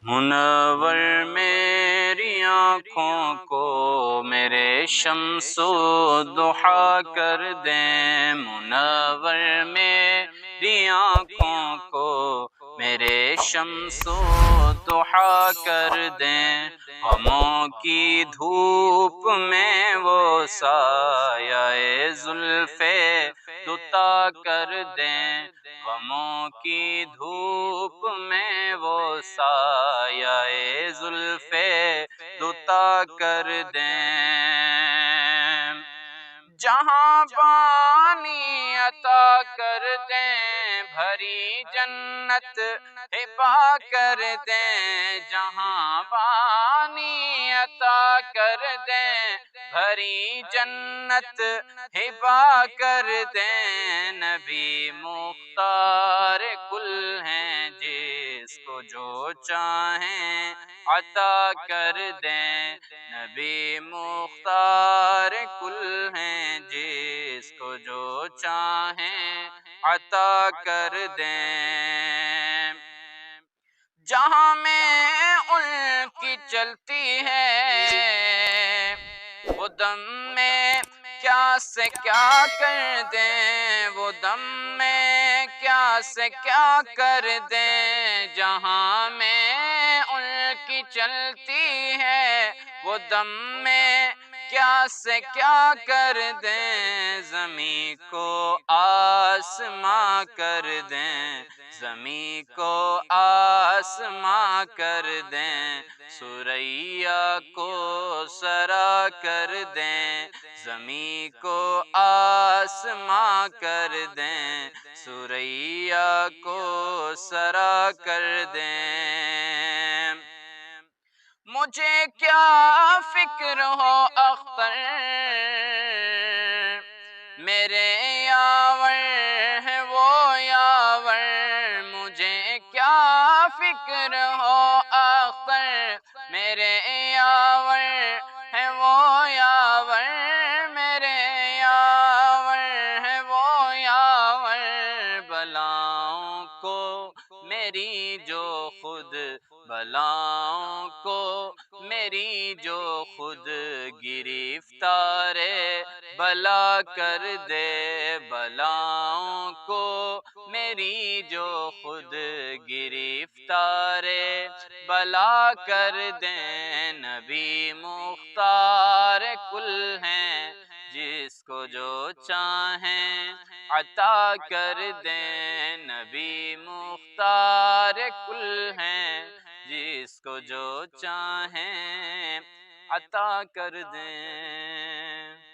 منور میری آنکھوں کو میرے شمس و ضحیٰ کر دیں، منور میری آنکھوں کو میرے شمس و ضحیٰ کر دیں، غموں کی دھوپ میں وہ سایہ زلف دوتا کر دیں، غموں کی دھوپ میں وہ سایہ زلف دوتا کر دیں، جہاں پانی عطا کر دیں، بھری جنت ہبا کر دیں، جہاں پانی عطا کر دیں، بھری جنت ہبا کر دیں، نبی مختار کل ہیں، جس کو جو چاہیں عطا کر دیں، نبی مختار کل ہیں، جس کو جو چاہیں عطا کر دیں، جہاں میں ان کی چلتی ہے وہ دم میں کیا سے کیا کر دیں، وہ دم میں کیا سے کیا کر دیں، جہاں میں ان کی چلتی ہے وہ دم میں کیا سے کیا کر دیں، زمین کو آسماں کر دیں، زمین کو آسماں کر دیں، ثریا کو سرا کر دیں، زمین کو آسماں کر دیں، ثریا کو سرا کر دیں، مجھے کیا فکر ہو اختر میرے یاور ہے وہ یاور، مجھے کیا فکر ہو اختر میرے یاور ہے وہ یاور، میرے یاور ہے وہ یاور، بلاؤں کو میری جو خود بلاؤں کو میری جو خود گرفتار بلا کر دے، بلاؤں کو میری جو خود گرفتار بلا کر دیں، نبی مختار کل ہیں، جس کو جو چاہیں عطا کر دیں، نبی مختار کل ہیں، جس کو جو چاہیں عطا کر دیں۔